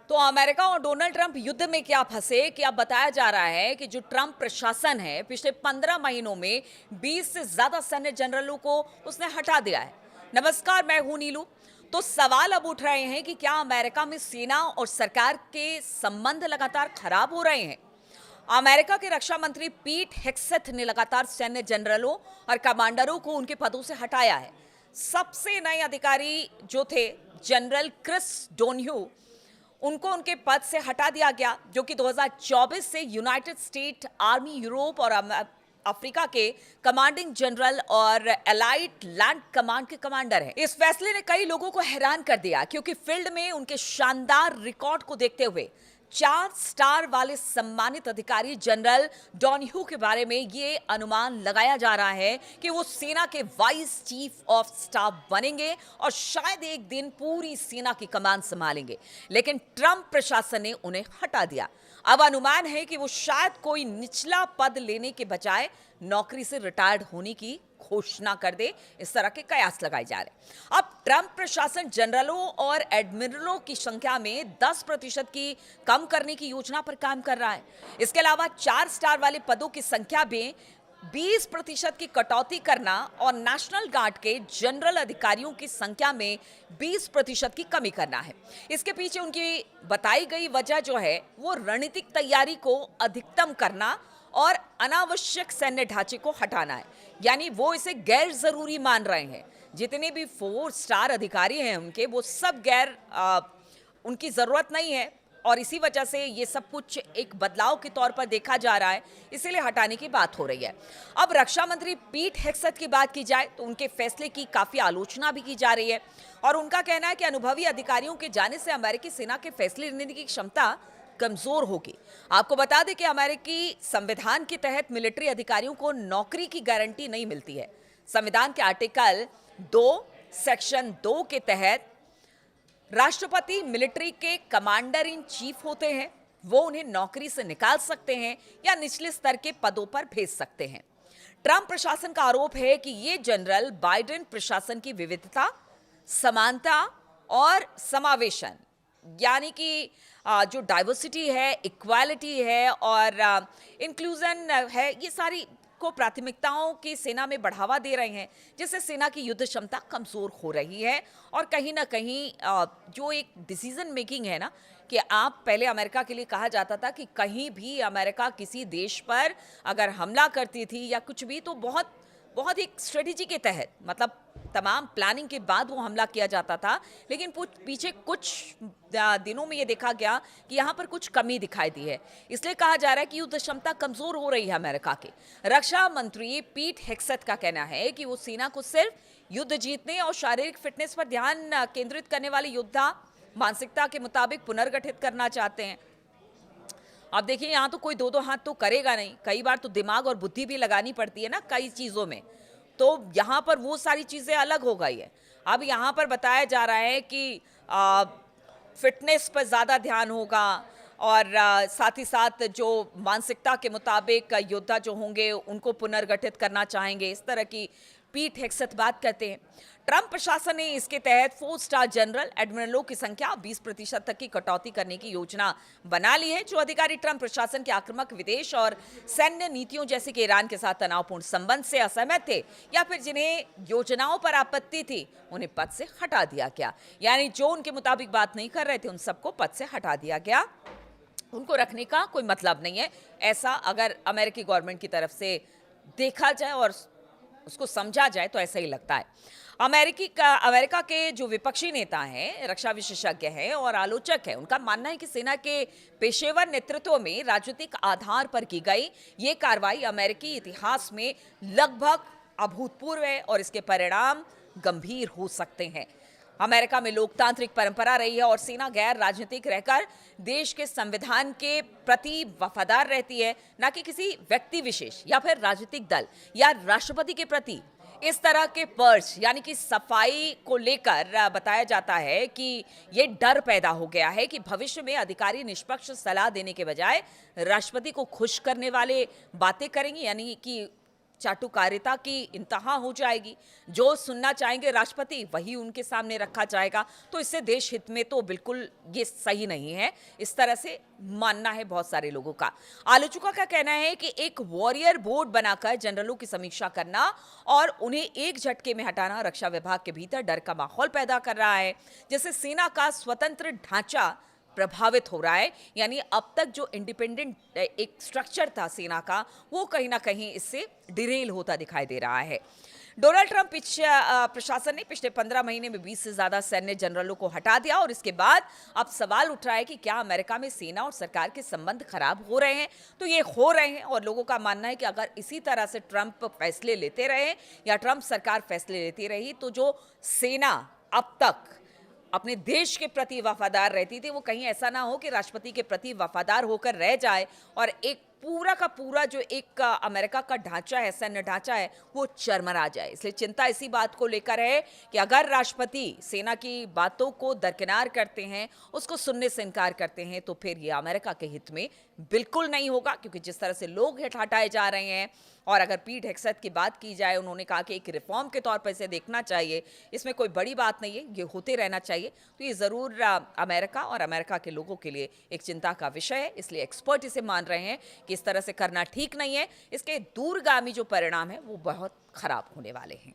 तो अमेरिका और Donald Trump युद्ध में क्या फंसे कि अब बताया जा रहा है कि जो ट्रंप प्रशासन है पिछले 15 महीनों में 20 से ज्यादा सैन्य जनरलों को उसने हटा दिया है। नमस्कार, मैं हूं नीलू। तो सवाल अब उठ रहे हैं कि क्या अमेरिका में सेना और सरकार के संबंध लगातार खराब हो रहे हैं। अमेरिका के रक्षा मंत्री पीट हेग्सेथ ने लगातार सैन्य जनरलों और कमांडरों को उनके पदों से हटाया है। सबसे नए अधिकारी जो थे जनरल क्रिस डोनह्यू, उनको उनके पद से हटा दिया गया, जो कि 2024 से यूनाइटेड स्टेट आर्मी यूरोप और अफ्रीका के कमांडिंग जनरल और एलाइट लैंड कमांड के कमांडर हैं। इस फैसले ने कई लोगों को हैरान कर दिया, क्योंकि फील्ड में उनके शानदार रिकॉर्ड को देखते हुए 4 स्टार वाले सम्मानित अधिकारी जनरल डॉनह्यू के बारे में ये अनुमान लगाया जा रहा है कि वो सेना के वाइस चीफ ऑफ स्टाफ बनेंगे और शायद एक दिन पूरी सेना की कमान संभालेंगे। लेकिन ट्रंप प्रशासन ने उन्हें हटा दिया। अब अनुमान है कि वो शायद कोई निचला पद लेने के बजाय नौकरी से रिटायर्ड होने की घोषणा कर दे। इस तरह के कयास लगाए जा रहे हैं। अब ट्रंप प्रशासन जनरलों और एडमिरलों की संख्या में 10% की कम करने की योजना पर काम कर रहा है। इसके अलावा 4 स्टार वाले पदों की संख्या में 20% की कटौती करना और नेशनल गार्ड के जनरल अधिकारियों की संख्या में 20% की कमी करना है। इसके पीछे उनकी बताई गई वजह जो है वो रणनीतिक तैयारी को अधिकतम करना और अनावश्यक सैन्य ढांचे को हटाना है। यानी वो इसे गैर जरूरी मान रहे हैं। जितने भी 4 स्टार अधिकारी हैं उनके, वो सब उनकी जरूरत नहीं है और इसी वजह से ये सब कुछ एक बदलाव के तौर पर देखा जा रहा है, इसीलिए हटाने की बात हो रही है। अब रक्षा मंत्री पीट हेग्सेथ की बात की जाए तो उनके फैसले की काफी आलोचना भी की जा रही है और उनका कहना है कि अनुभवी अधिकारियों के जाने से अमेरिकी सेना के फैसले लेने की क्षमता कमजोर होगी। आपको बता दें कि अमेरिकी संविधान के तहत मिलिट्री अधिकारियों को नौकरी की गारंटी नहीं मिलती है। संविधान के आर्टिकल 2 सेक्शन 2 के तहत राष्ट्रपति मिलिट्री के कमांडर इन चीफ होते हैं। वो उन्हें नौकरी से निकाल सकते हैं या निचले स्तर के पदों पर भेज सकते हैं। ट्रंप प्रशासन का आरोप है कि ये जनरल बाइडेन प्रशासन की विविधता, समानता और समावेशन, यानी कि जो डाइवर्सिटी है, इक्वालिटी है और इंक्लूजन है, ये सारी को प्राथमिकताओं की सेना में बढ़ावा दे रहे हैं, जिससे सेना की युद्ध क्षमता कमजोर हो रही है। और कहीं ना कहीं जो एक डिसीजन मेकिंग है ना, कि आप पहले अमेरिका के लिए कहा जाता था कि कहीं भी अमेरिका किसी देश पर अगर हमला करती थी या कुछ भी, तो बहुत बहुत एक स्ट्रेटेजी के तहत, मतलब तमाम प्लानिंग के बाद वो हमला किया जाता था। लेकिन पीछे कुछ दिनों में ये देखा गया कि यहाँ पर कुछ कमी दिखाई दी है। इसलिए कहा जा रहा है कि युद्ध क्षमता कमजोर हो रही है अमेरिका की। रक्षा मंत्री पीट हेग्सेथ का कहना है कि वो सेना को सिर्फ युद्ध जीतने और शारीरिक फिटनेस पर ध्यान केंद्रित करने वाले योद्धा मानसिकता के मुताबिक पुनर्गठित करना चाहते हैं। अब देखिए, यहाँ तो कोई दो हाथ तो करेगा नहीं, कई बार तो दिमाग और बुद्धि भी लगानी पड़ती है ना कई चीज़ों में। तो यहाँ पर वो सारी चीज़ें अलग हो गई है। अब यहाँ पर बताया जा रहा है कि फिटनेस पर ज़्यादा ध्यान होगा और साथ ही साथ जो मानसिकता के मुताबिक योद्धा जो होंगे उनको पुनर्गठित करना चाहेंगे। इस तरह की पीट हेग्सेथ बात करते हैं। ट्रंप प्रशासन ने इसके तहत 4 स्टार जनरल एडमिरलों की संख्या 20% तक की कटौती करने की योजना बना ली है। जो अधिकारी ट्रंप प्रशासन के आक्रामक विदेश और सैन्य नीतियों जैसे कि ईरान के साथ तनावपूर्ण संबंध से असहमत थे या फिर जिन्हें योजनाओं पर आपत्ति थी, उन्हें पद से हटा दिया गया। यानी जो उनके मुताबिक बात नहीं कर रहे थे, उन सबको पद से हटा दिया गया। उनको रखने का कोई मतलब नहीं है, ऐसा अगर अमेरिकी गवर्नमेंट की तरफ से देखा जाए और उसको समझा जाए तो ऐसा ही लगता है। अमेरिका के जो विपक्षी नेता हैं, रक्षा विशेषज्ञ हैं और आलोचक हैं, उनका मानना है कि सेना के पेशेवर नेतृत्व में राजनीतिक आधार पर की गई ये कार्रवाई अमेरिकी इतिहास में लगभग अभूतपूर्व है और इसके परिणाम गंभीर हो सकते हैं। अमेरिका में लोकतांत्रिक परंपरा रही है और सेना गैर राजनीतिक रहकर देश के संविधान के प्रति वफादार रहती है, न कि किसी व्यक्ति विशेष या फिर राजनीतिक दल या राष्ट्रपति के प्रति। इस तरह के पर्च यानी कि सफाई को लेकर बताया जाता है कि ये डर पैदा हो गया है कि भविष्य में अधिकारी निष्पक्ष सलाह देने के बजाय राष्ट्रपति को खुश करने वाले बातें करेंगे, यानी कि चाटुकारिता की इंतहा हो जाएगी। जो सुनना चाहेंगे राष्ट्रपति वही उनके सामने रखा जाएगा। तो इससे देश हित में तो बिल्कुल ये सही नहीं है, इस तरह से मानना है बहुत सारे लोगों का। आलोचकों का कहना है कि एक वॉरियर बोर्ड बनाकर जनरलों की समीक्षा करना और उन्हें एक झटके में हटाना रक्षा विभाग के भीतर डर का माहौल पैदा कर रहा है, जिससे सेना का स्वतंत्र ढांचा प्रभावित हो रहा है। यानी अब तक जो इंडिपेंडेंट एक स्ट्रक्चर था सेना का, वो कहीं ना कहीं इससे डिरेल होता दिखाई दे रहा है। डोनाल्ड ट्रंप प्रशासन ने पिछले 15 महीने में 20 से ज्यादा सैन्य जनरलों को हटा दिया और इसके बाद अब सवाल उठ रहा है कि क्या अमेरिका में सेना और सरकार के संबंध खराब हो रहे हैं। तो ये हो रहे हैं और लोगों का मानना है कि अगर इसी तरह से ट्रंप फैसले लेते रहे या ट्रंप सरकार फैसले लेती रही तो जो सेना अब तक अपने देश के प्रति वफादार रहती थी, वो कहीं ऐसा ना हो कि राष्ट्रपति के प्रति वफादार होकर रह जाए और एक पूरा का पूरा जो एक अमेरिका का ढांचा है, सैन्य ढांचा है, वो चरमरा जाए। इसलिए चिंता इसी बात को लेकर है कि अगर राष्ट्रपति सेना की बातों को दरकिनार करते हैं, उसको सुनने से इनकार करते हैं, तो फिर ये अमेरिका के हित में बिल्कुल नहीं होगा। क्योंकि जिस तरह से लोग हटाए जा रहे हैं और अगर पीट हेग्सेथ की बात की जाए, उन्होंने कहा कि एक रिफॉर्म के तौर पर इसे देखना चाहिए, इसमें कोई बड़ी बात नहीं है, ये होते रहना चाहिए। तो ये ज़रूर अमेरिका और अमेरिका के लोगों के लिए एक चिंता का विषय है। इसलिए एक्सपर्ट इसे मान रहे हैं कि इस तरह से करना ठीक नहीं है। इसके दूरगामी जो परिणाम है वो बहुत खराब होने वाले हैं।